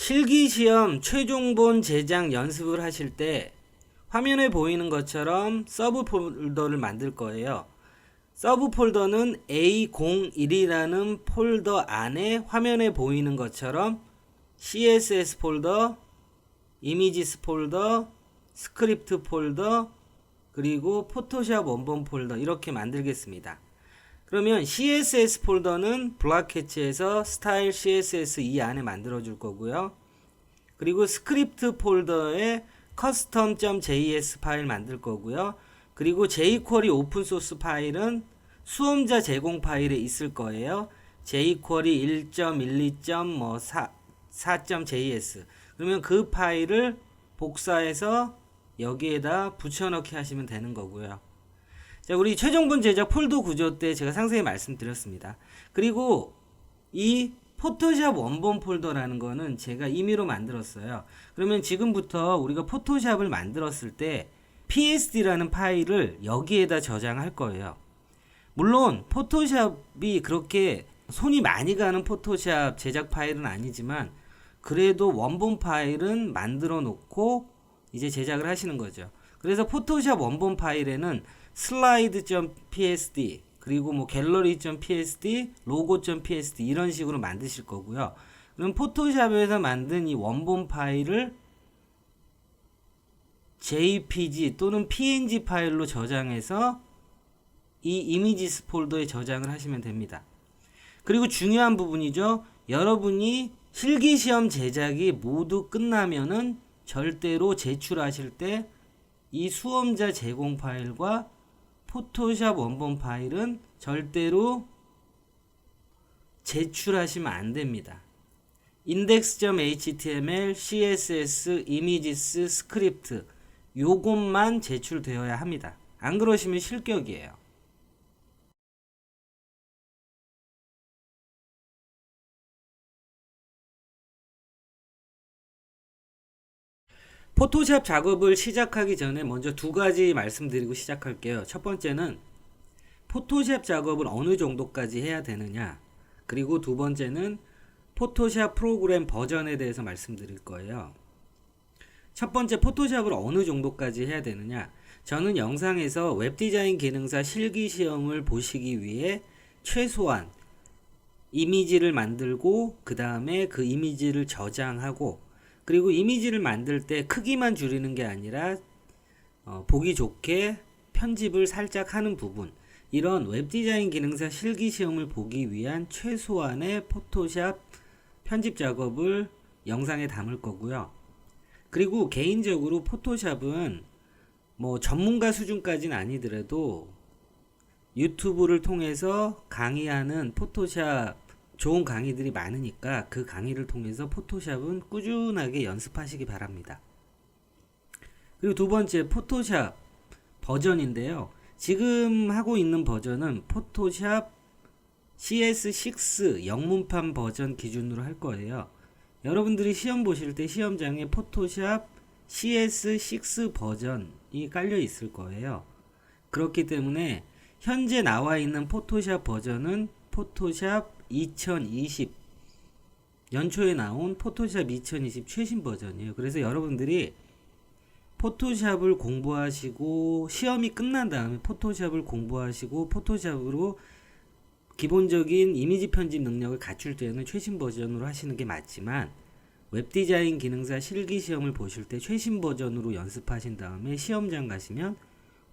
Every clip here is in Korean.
실기시험 최종본 제작 연습을 하실 때 화면에 보이는 것처럼 서브 폴더를 만들 거예요. 서브 폴더는 A01이라는 폴더 안에 화면에 보이는 것처럼 CSS 폴더, 이미지스 폴더, 스크립트 폴더, 그리고 포토샵 원본 폴더 이렇게 만들겠습니다. 그러면 CSS 폴더는 블락캐치에서 스타일 CSS 이 안에 만들어 줄 거고요. 그리고 스크립트 폴더에 custom.js 파일 만들 거고요. 그리고 jQuery 오픈소스 파일은 수험자 제공 파일에 있을 거예요. jQuery 1.12.4.js 그러면 그 파일을 복사해서 여기에다 붙여넣기 하시면 되는 거고요. 자, 우리 최종본 제작 폴더 구조 때 제가 상세히 말씀드렸습니다. 그리고 이 포토샵 원본 폴더라는 거는 제가 임의로 만들었어요. 그러면 지금부터 우리가 포토샵을 만들었을 때 PSD라는 파일을 여기에다 저장할 거예요. 물론 포토샵이 그렇게 손이 많이 가는 포토샵 제작 파일은 아니지만 그래도 원본 파일은 만들어 놓고 이제 제작을 하시는 거죠. 그래서 포토샵 원본 파일에는 slide.psd 그리고 뭐 gallery.psd, logo.psd 이런 식으로 만드실 거고요. 그럼 포토샵에서 만든 이 원본 파일을 jpg 또는 png 파일로 저장해서 이 이미지스 폴더에 저장을 하시면 됩니다. 그리고 중요한 부분이죠. 여러분이 실기시험 제작이 모두 끝나면은 절대로 제출하실 때 이 수험자 제공 파일과 포토샵 원본 파일은 절대로 제출하시면 안 됩니다. index.html, css, images, 스크립트 요것만 제출되어야 합니다. 안 그러시면 실격이에요. 포토샵 작업을 시작하기 전에 먼저 두 가지 말씀드리고 시작할게요. 첫 번째는 포토샵 작업을 어느 정도까지 해야 되느냐, 그리고 두 번째는 포토샵 프로그램 버전에 대해서 말씀드릴 거예요. 첫 번째, 포토샵을 어느 정도까지 해야 되느냐. 저는 영상에서 웹디자인 기능사 실기시험을 보시기 위해 최소한 이미지를 만들고 그 다음에 그 이미지를 저장하고 그리고 이미지를 만들 때 크기만 줄이는 게 아니라 보기 좋게 편집을 살짝 하는 부분, 이런 웹디자인 기능사 실기시험을 보기 위한 최소한의 포토샵 편집 작업을 영상에 담을 거고요. 그리고 개인적으로 포토샵은 뭐 전문가 수준까지는 아니더라도 유튜브를 통해서 강의하는 포토샵 좋은 강의들이 많으니까 그 강의를 통해서 포토샵은 꾸준하게 연습하시기 바랍니다. 그리고 두 번째, 포토샵 버전인데요. 지금 하고 있는 버전은 포토샵 CS6 영문판 버전 기준으로 할 거예요. 여러분들이 시험 보실 때 시험장에 포토샵 CS6 버전이 깔려 있을 거예요. 그렇기 때문에 현재 나와 있는 포토샵 버전은 포토샵 2020 연초에 나온 포토샵 2020 최신 버전이에요. 그래서 여러분들이 포토샵을 공부하시고 시험이 끝난 다음에 포토샵을 공부하시고 포토샵으로 기본적인 이미지 편집 능력을 갖출 때는 최신 버전으로 하시는 게 맞지만 웹디자인 기능사 실기시험을 보실 때 최신 버전으로 연습하신 다음에 시험장 가시면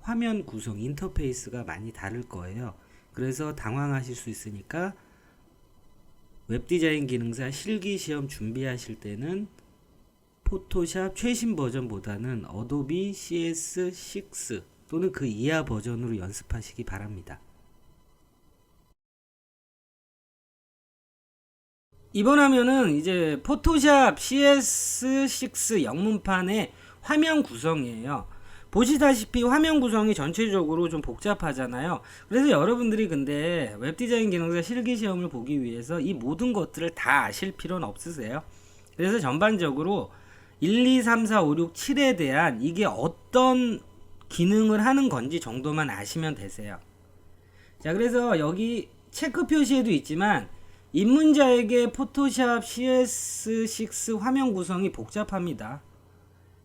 화면 구성, 인터페이스가 많이 다를 거예요. 그래서 당황하실 수 있으니까 웹디자인 기능사 실기시험 준비하실 때는 포토샵 최신 버전보다는 어도비 CS6 또는 그 이하 버전으로 연습하시기 바랍니다. 이번 화면은 이제 포토샵 CS6 영문판의 화면 구성이에요. 보시다시피 화면 구성이 전체적으로 좀 복잡하잖아요. 그래서 여러분들이 근데 웹디자인 기능사 실기시험을 보기 위해서 이 모든 것들을 다 아실 필요는 없으세요. 그래서 전반적으로 1, 2, 3, 4, 5, 6, 7에 대한 이게 어떤 기능을 하는 건지 정도만 아시면 되세요. 자, 그래서 여기 체크 표시에도 있지만 입문자에게 포토샵 CS6 화면 구성이 복잡합니다.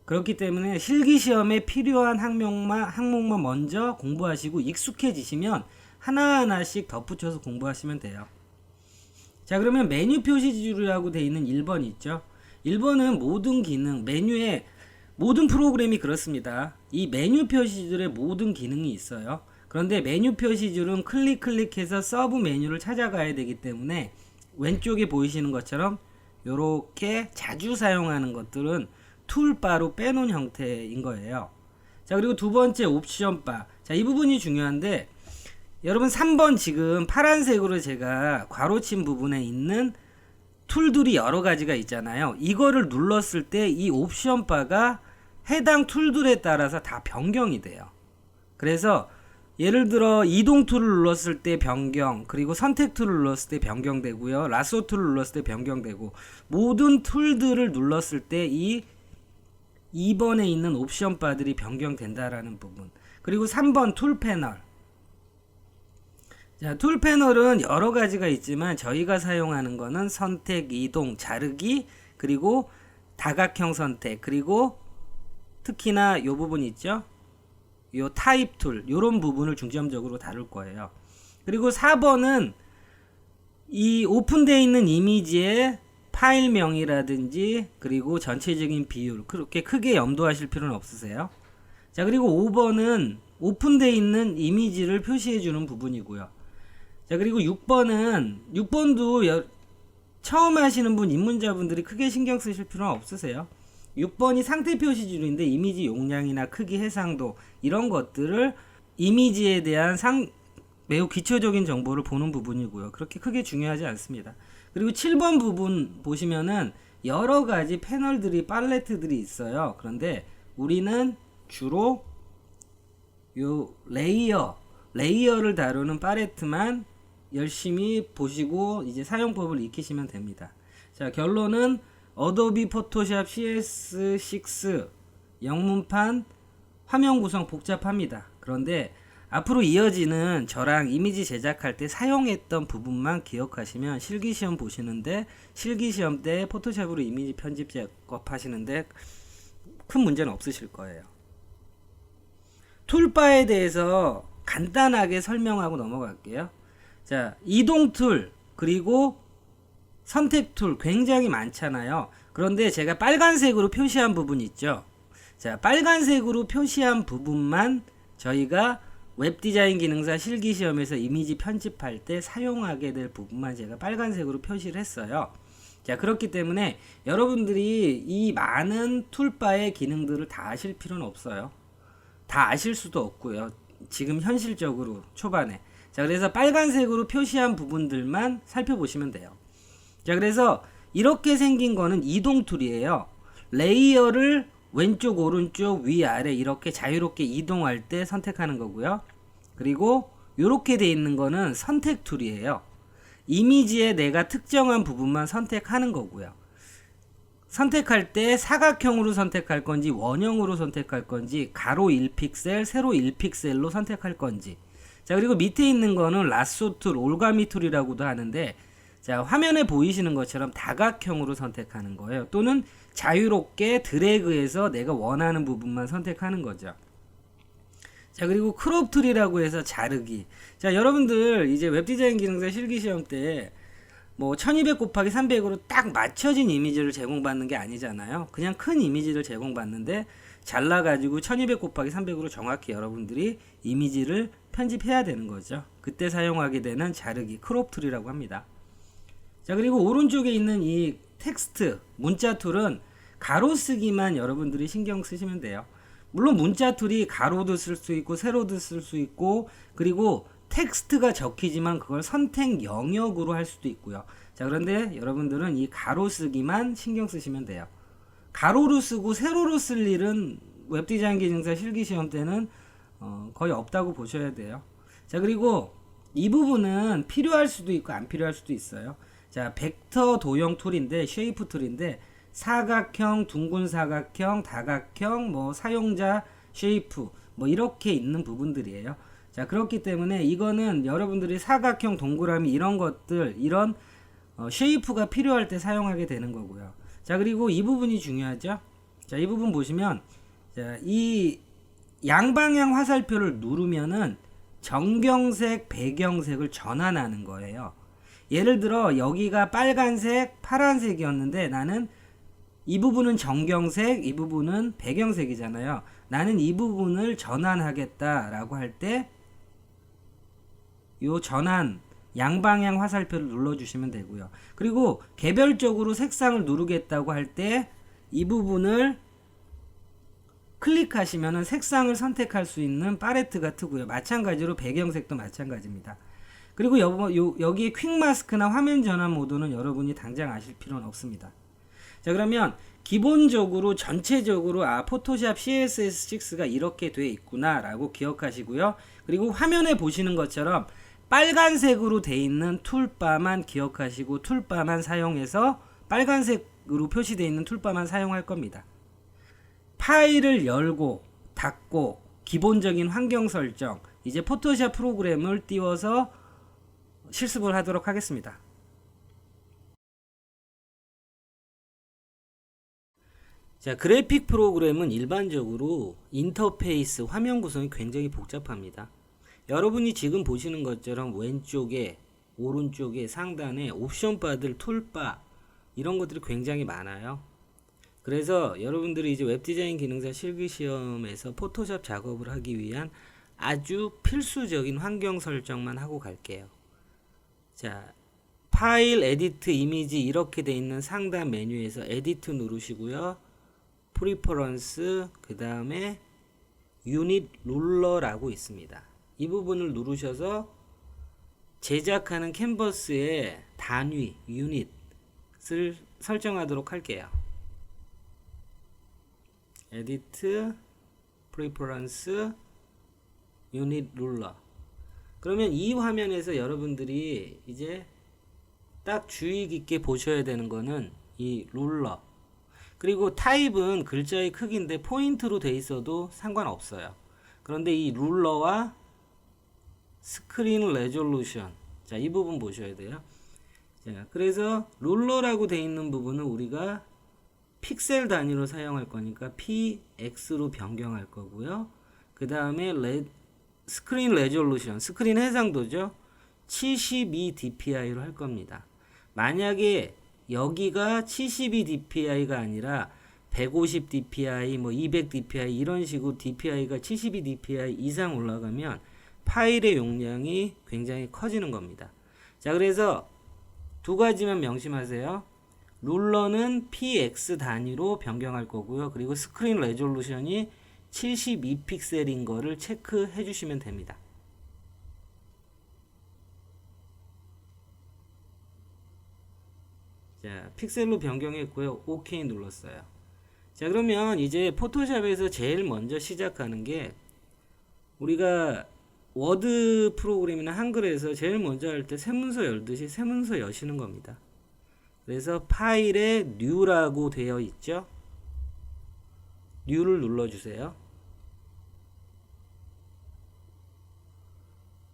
그렇기 때문에 실기시험에 필요한 항목만 먼저 공부하시고 익숙해지시면 하나하나씩 덧붙여서 공부하시면 돼요. 자, 그러면 메뉴 표시지류라고 되어 있는 1번 있죠. 1번은 모든 기능, 메뉴에 모든 프로그램이 그렇습니다. 이 메뉴 표시줄에 모든 기능이 있어요. 그런데 메뉴 표시줄은 클릭해서 서브 메뉴를 찾아가야 되기 때문에 왼쪽에 보이시는 것처럼 이렇게 자주 사용하는 것들은 툴바로 빼놓은 형태인 거예요. 자, 그리고 두 번째 옵션바. 자, 이 부분이 중요한데 여러분 3번 지금 파란색으로 제가 괄호친 부분에 있는 툴들이 여러 가지가 있잖아요. 이거를 눌렀을 때 이 옵션바가 해당 툴들에 따라서 다 변경이 돼요. 그래서 예를 들어 이동 툴을 눌렀을 때 변경, 그리고 선택 툴을 눌렀을 때 변경되고요. 라sso 툴을 눌렀을 때 변경되고, 모든 툴들을 눌렀을 때 이 2번에 있는 옵션 바들이 변경된다라는 부분. 그리고 3번 툴 패널. 자, 툴 패널은 여러 가지가 있지만 저희가 사용하는 거는 선택, 이동, 자르기, 그리고 다각형 선택, 그리고 특히나 이 부분 있죠? 요 타입 툴, 요런 부분을 중점적으로 다룰 거예요. 그리고 4번은 이 오픈되어 있는 이미지의 파일명이라든지 그리고 전체적인 비율, 그렇게 크게 염두하실 필요는 없으세요. 자, 그리고 5번은 오픈되어 있는 이미지를 표시해 주는 부분이고요. 자, 그리고 6번도 처음 하시는 분, 입문자분들이 크게 신경 쓰실 필요는 없으세요. 6번이 상태 표시줄인데 이미지 용량이나 크기, 해상도 이런 것들을 이미지에 대한 매우 기초적인 정보를 보는 부분이고요. 그렇게 크게 중요하지 않습니다. 그리고 7번 부분 보시면은 여러 가지 패널들이, 팔레트들이 있어요. 그런데 우리는 주로 요 레이어를 다루는 팔레트만 열심히 보시고 이제 사용법을 익히시면 됩니다. 자, 결론은 어도비 포토샵 CS6 영문판 화면 구성 복잡합니다. 그런데 앞으로 이어지는 저랑 이미지 제작할 때 사용했던 부분만 기억하시면 실기시험 보시는데, 실기시험 때 포토샵으로 이미지 편집 작업하시는데 큰 문제는 없으실 거예요. 툴바에 대해서 간단하게 설명하고 넘어갈게요. 자, 이동 툴 그리고 선택 툴 굉장히 많잖아요. 그런데 제가 빨간색으로 표시한 부분 있죠. 자, 빨간색으로 표시한 부분만 저희가 웹디자인 기능사 실기시험에서 이미지 편집할 때 사용하게 될 부분만 제가 빨간색으로 표시를 했어요. 자, 그렇기 때문에 여러분들이 이 많은 툴바의 기능들을 다 아실 필요는 없어요. 다 아실 수도 없고요. 지금 현실적으로 초반에. 자, 그래서 빨간색으로 표시한 부분들만 살펴보시면 돼요. 자, 그래서 이렇게 생긴 거는 이동 툴이에요. 레이어를 왼쪽, 오른쪽, 위, 아래 이렇게 자유롭게 이동할 때 선택하는 거고요. 그리고 이렇게 돼 있는 거는 선택 툴이에요. 이미지에 내가 특정한 부분만 선택하는 거고요. 선택할 때 사각형으로 선택할 건지, 원형으로 선택할 건지, 가로 1픽셀, 세로 1픽셀로 선택할 건지. 자, 그리고 밑에 있는 거는 라sso 툴, 올가미 툴이라고도 하는데, 자, 화면에 보이시는 것처럼 다각형으로 선택하는 거예요. 또는 자유롭게 드래그해서 내가 원하는 부분만 선택하는 거죠. 자, 그리고 크롭 툴이라고 해서 자르기. 자, 여러분들 이제 웹디자인 기능사 실기시험 때 뭐 1200 곱하기 300으로 딱 맞춰진 이미지를 제공받는 게 아니잖아요. 그냥 큰 이미지를 제공받는데 잘라가지고 1200 곱하기 300으로 정확히 여러분들이 이미지를 편집해야 되는 거죠. 그때 사용하게 되는 자르기, 크롭 툴이라고 합니다. 자, 그리고 오른쪽에 있는 이 텍스트, 문자 툴은 가로쓰기만 여러분들이 신경 쓰시면 돼요. 물론 문자 툴이 가로도 쓸 수 있고 세로도 쓸 수 있고, 그리고 텍스트가 적히지만 그걸 선택 영역으로 할 수도 있고요. 자, 그런데 여러분들은 이 가로쓰기만 신경 쓰시면 돼요. 가로로 쓰고 세로로 쓸 일은 웹디자인 기능사 실기시험 때는 거의 없다고 보셔야 돼요. 자, 그리고 이 부분은 필요할 수도 있고 안 필요할 수도 있어요. 자, 벡터 도형 툴인데, 쉐이프 툴인데, 사각형, 둥근 사각형, 다각형, 뭐 사용자 쉐이프 뭐 이렇게 있는 부분들이에요. 자, 그렇기 때문에 이거는 여러분들이 사각형, 동그라미 이런 것들, 이런 쉐이프가 필요할 때 사용하게 되는 거고요. 자, 그리고 이 부분이 중요하죠. 자, 이 부분 보시면, 자, 이 양방향 화살표를 누르면은 정경색, 배경색을 전환하는 거예요. 예를 들어 여기가 빨간색, 파란색이었는데 나는 이 부분은 정경색, 이 부분은 배경색이잖아요. 나는 이 부분을 전환하겠다라고 할 때 요 전환 양방향 화살표를 눌러주시면 되고요. 그리고 개별적으로 색상을 누르겠다고 할 때 이 부분을 클릭하시면 색상을 선택할 수 있는 팔레트가 뜨고요. 마찬가지로 배경색도 마찬가지입니다. 그리고 여기에 퀵 마스크나 화면 전환 모드는 여러분이 당장 아실 필요는 없습니다. 자, 그러면 기본적으로 전체적으로 포토샵 CSS6가 이렇게 돼 있구나 라고 기억하시고요. 그리고 화면에 보시는 것처럼 빨간색으로 돼 있는 툴바만 기억하시고 툴바만 사용해서 빨간색으로 표시되어 있는 툴바만 사용할 겁니다. 파일을 열고 닫고 기본적인 환경 설정, 이제 포토샵 프로그램을 띄워서 실습을 하도록 하겠습니다. 자, 그래픽 프로그램은 일반적으로 인터페이스, 화면 구성이 굉장히 복잡합니다. 여러분이 지금 보시는 것처럼 왼쪽에, 오른쪽에, 상단에 옵션 바들, 툴바 이런 것들이 굉장히 많아요. 그래서 여러분들이 이제 웹디자인 기능사 실기시험에서 포토샵 작업을 하기 위한 아주 필수적인 환경 설정만 하고 갈게요. 자, 파일, 에디트, 이미지 이렇게 돼 있는 상단 메뉴에서 에디트 누르시고요. 프리퍼런스, 그 다음에 유닛 룰러라고 있습니다. 이 부분을 누르셔서 제작하는 캔버스의 단위, 유닛을 설정하도록 할게요. 에디트, 프리퍼런스, 유닛 룰러. 그러면 이 화면에서 여러분들이 이제 딱 주의 깊게 보셔야 되는 거는 이 룰러. 그리고 타입은 글자의 크기인데 포인트로 돼 있어도 상관없어요. 그런데 이 룰러와 스크린 레졸루션, 자, 이 부분 보셔야 돼요. 자, 그래서 룰러라고 돼 있는 부분은 우리가 픽셀 단위로 사용할 거니까 px로 변경할 거고요. 그 다음에 스크린 레졸루션, 스크린 해상도죠. 72dpi로 할 겁니다. 만약에 여기가 72dpi가 아니라 150dpi, 뭐 200dpi 이런 식으로 dpi가 72dpi 이상 올라가면 파일의 용량이 굉장히 커지는 겁니다. 자, 그래서 두 가지만 명심하세요. 룰러는 px 단위로 변경할 거고요. 그리고 스크린 레졸루션이 72픽셀인 거를 체크해 주시면 됩니다. 자, 픽셀로 변경했고요. OK 눌렀어요. 자, 그러면 이제 포토샵에서 제일 먼저 시작하는 게 우리가 워드 프로그램이나 한글에서 제일 먼저 할 때 새문서 열듯이 새문서 여시는 겁니다. 그래서 파일에 New라고 되어 있죠. New를 눌러주세요.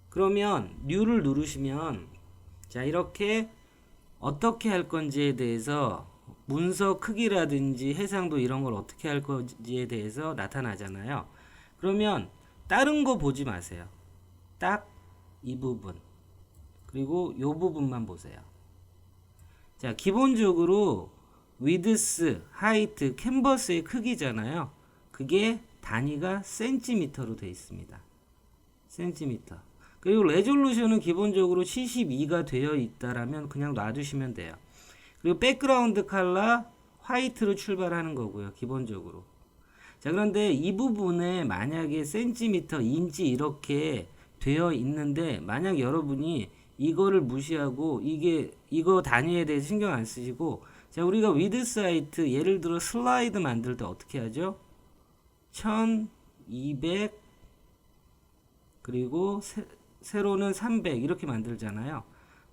그러면 New를 누르시면 자, 이렇게 어떻게 할 건지에 대해서 문서 크기라든지 해상도 이런 걸 어떻게 할 건지에 대해서 나타나잖아요. 그러면 다른 거 보지 마세요. 딱 이 부분 그리고 이 부분만 보세요. 자, 기본적으로 width, height, 캔버스의 크기잖아요. 그게 단위가 센티미터로 되어 있습니다. 센티미터. 그리고 레졸루션은 기본적으로 72가 되어 있다라면 그냥 놔두시면 돼요. 그리고 백그라운드 컬러 화이트로 출발하는 거고요. 기본적으로. 자, 그런데 이 부분에 만약에 센티미터, 인치 이렇게 되어 있는데 만약 여러분이 이거를 무시하고 이거 단위에 대해서 신경 안 쓰시고 자, 우리가 위드 사이트 예를 들어 슬라이드 만들 때 어떻게 하죠? 1200 그리고 세로는 300 이렇게 만들잖아요.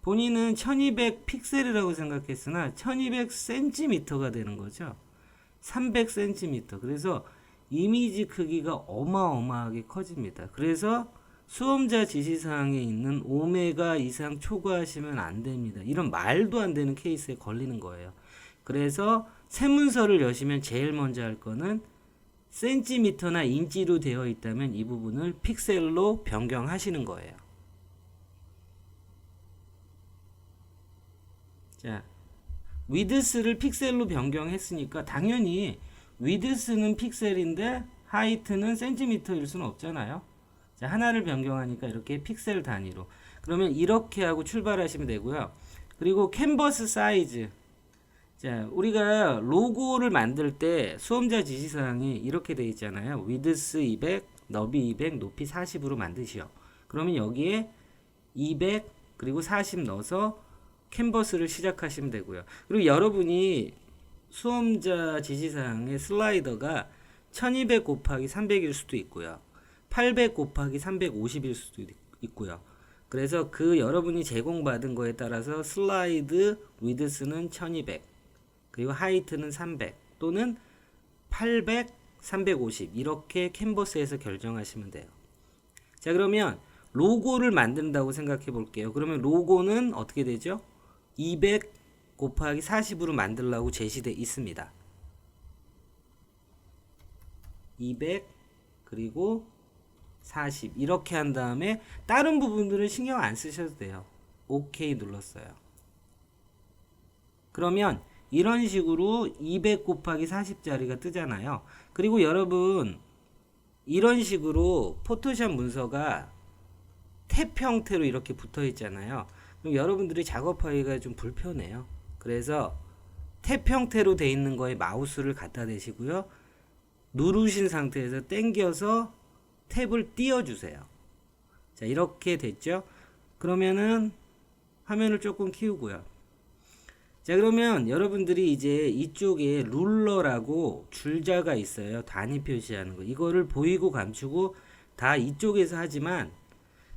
본인은 1200 픽셀이라고 생각했으나 1200cm가 되는 거죠. 300cm. 그래서 이미지 크기가 어마어마하게 커집니다. 그래서 수험자 지시사항에 있는 오메가 이상 초과하시면 안 됩니다. 이런 말도 안 되는 케이스에 걸리는 거예요. 그래서 세문서를 여시면 제일 먼저 할 거는 센티미터나 인치로 되어 있다면 이 부분을 픽셀로 변경하시는 거예요. 자, 위드스를 픽셀로 변경했으니까 당연히 위드스는 픽셀인데 하이트는 센티미터일 수는 없잖아요. 자, 하나를 변경하니까 이렇게 픽셀 단위로. 그러면 이렇게 하고 출발하시면 되고요. 그리고 캔버스 사이즈. 자, 우리가 로고를 만들 때 수험자 지시사항이 이렇게 되어 있잖아요. 위드스 200, 너비 200, 높이 40으로 만드시오. 그러면 여기에 200 그리고 40 넣어서 캔버스를 시작하시면 되고요. 그리고 여러분이 수험자 지시사항의 슬라이더가 1200 곱하기 300일 수도 있고요. 800 곱하기 350일 수도 있고요. 그래서 그 여러분이 제공받은 거에 따라서 슬라이드 위드스는 1200 그리고 하이트는 300 또는 800, 350 이렇게 캔버스에서 결정하시면 돼요. 자, 그러면 로고를 만든다고 생각해 볼게요. 그러면 로고는 어떻게 되죠? 200 곱하기 40으로 만들라고 제시되어 있습니다. 200 그리고 40 이렇게 한 다음에 다른 부분들은 신경 안 쓰셔도 돼요. OK 눌렀어요. 그러면 이런 식으로 200 곱하기 40짜리가 뜨잖아요. 그리고 여러분 이런 식으로 포토샵 문서가 탭 형태로 이렇게 붙어 있잖아요. 그럼 여러분들이 작업하기가 좀 불편해요. 그래서 탭 형태로 돼 있는 거에 마우스를 갖다 대시고요. 누르신 상태에서 당겨서 탭을 띄워주세요. 자, 이렇게 됐죠? 그러면은 화면을 조금 키우고요. 자, 그러면 여러분들이 이제 이쪽에 룰러라고 줄자가 있어요. 단위 표시하는 거. 이거를 보이고 감추고 다 이쪽에서 하지만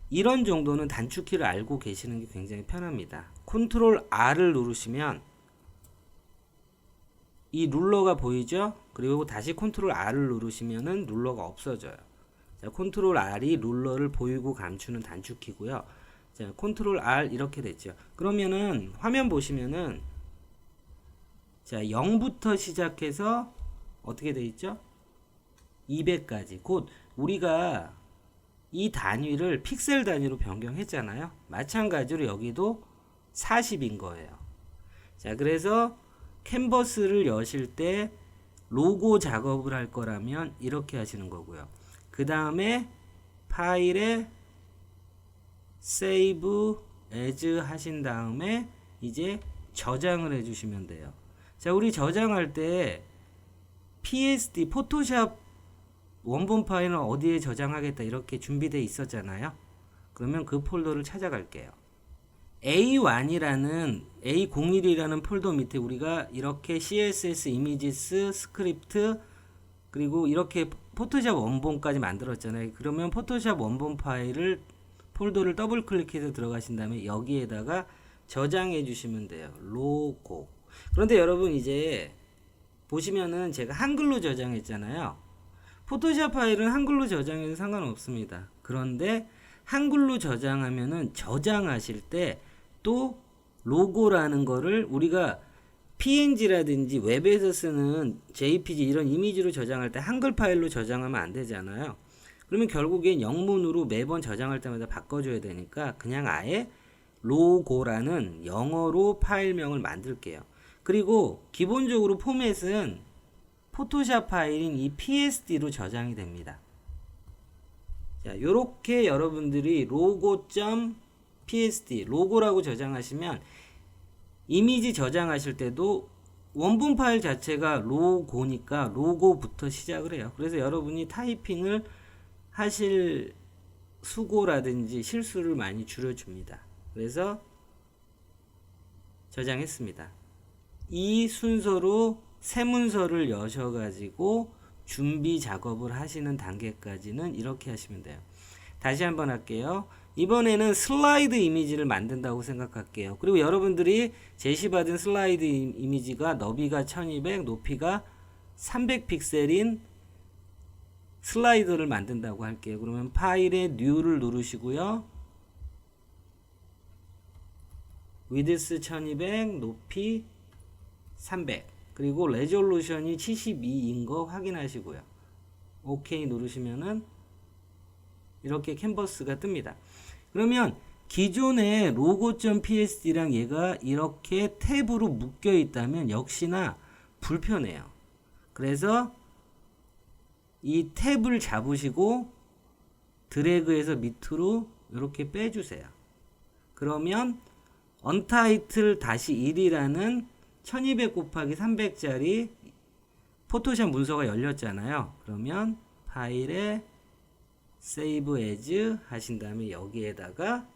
이런 정도는 단축키를 알고 계시는 게 굉장히 편합니다. 컨트롤 R을 누르시면 이 룰러가 보이죠? 그리고 다시 컨트롤 R을 누르시면은 룰러가 없어져요. 자, 컨트롤 R이 룰러를 보이고 감추는 단축키고요. 자, 컨트롤 R 이렇게 됐죠. 그러면은 화면 보시면은 자, 0부터 시작해서 어떻게 돼 있죠? 200까지. 곧 우리가 이 단위를 픽셀 단위로 변경했잖아요. 마찬가지로 여기도 40인 거예요. 자, 그래서 캔버스를 여실 때 로고 작업을 할 거라면 이렇게 하시는 거고요. 그 다음에 파일에 Save As 하신 다음에 이제 저장을 해주시면 돼요. 자, 우리 저장할 때 PSD 포토샵 원본 파일은 어디에 저장하겠다 이렇게 준비되어 있었잖아요. 그러면 그 폴더를 찾아갈게요. A1이라는 A01이라는 폴더 밑에 우리가 이렇게 CSS 이미지스 스크립트 그리고 이렇게 포토샵 원본까지 만들었잖아요. 그러면 포토샵 원본 파일을 폴더를 더블 클릭해서 들어가신 다음에 여기에다가 저장해 주시면 돼요. 로고. 그런데 여러분 이제 보시면은 제가 한글로 저장했잖아요. 포토샵 파일은 한글로 저장해도 상관없습니다. 그런데 한글로 저장하면은 저장하실 때 또 로고라는 거를 우리가 PNG라든지 웹에서 쓰는 JPG 이런 이미지로 저장할 때 한글 파일로 저장하면 안 되잖아요. 그러면 결국엔 영문으로 매번 저장할 때마다 바꿔줘야 되니까 그냥 아예 로고라는 영어로 파일명을 만들게요. 그리고 기본적으로 포맷은 포토샵 파일인 이 PSD로 저장이 됩니다. 자, 요렇게 여러분들이 logo.psd 로고라고 저장하시면 이미지 저장하실 때도 원본 파일 자체가 로고니까 로고부터 시작을 해요. 그래서 여러분이 타이핑을 하실 수고라든지 실수를 많이 줄여줍니다. 그래서 저장했습니다. 이 순서로 새 문서를 여셔가지고 준비 작업을 하시는 단계까지는 이렇게 하시면 돼요. 다시 한번 할게요. 이번에는 슬라이드 이미지를 만든다고 생각할게요. 그리고 여러분들이 제시받은 슬라이드 이미지가 너비가 1200, 높이가 300픽셀인 슬라이더를 만든다고 할게요. 그러면 파일에 New를 누르시고요. 위드스 1200, 높이 300, 그리고 레졸루션이 72인 거 확인하시고요. OK 누르시면은 이렇게 캔버스가 뜹니다. 그러면 기존의 logo.psd랑 얘가 이렇게 탭으로 묶여 있다면 역시나 불편해요. 그래서 이 탭을 잡으시고 드래그해서 밑으로 이렇게 빼주세요. 그러면 untitled -1이라는 1200 곱하기 300짜리 포토샵 문서가 열렸잖아요. 그러면 파일에 save as 하신 다음에 여기에다가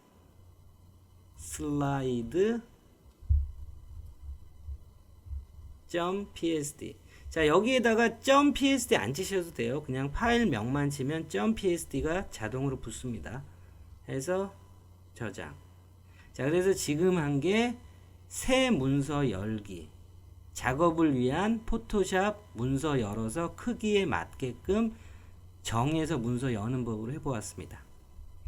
slide.psd. 자, 여기에다가 .psd 안 치셔도 돼요. 그냥 파일명만 치면 .psd가 자동으로 붙습니다. 해서 저장. 자, 그래서 지금 한 게 새 문서 열기. 작업을 위한 포토샵 문서 열어서 크기에 맞게끔 정해서 문서 여는 법으로 해보았습니다.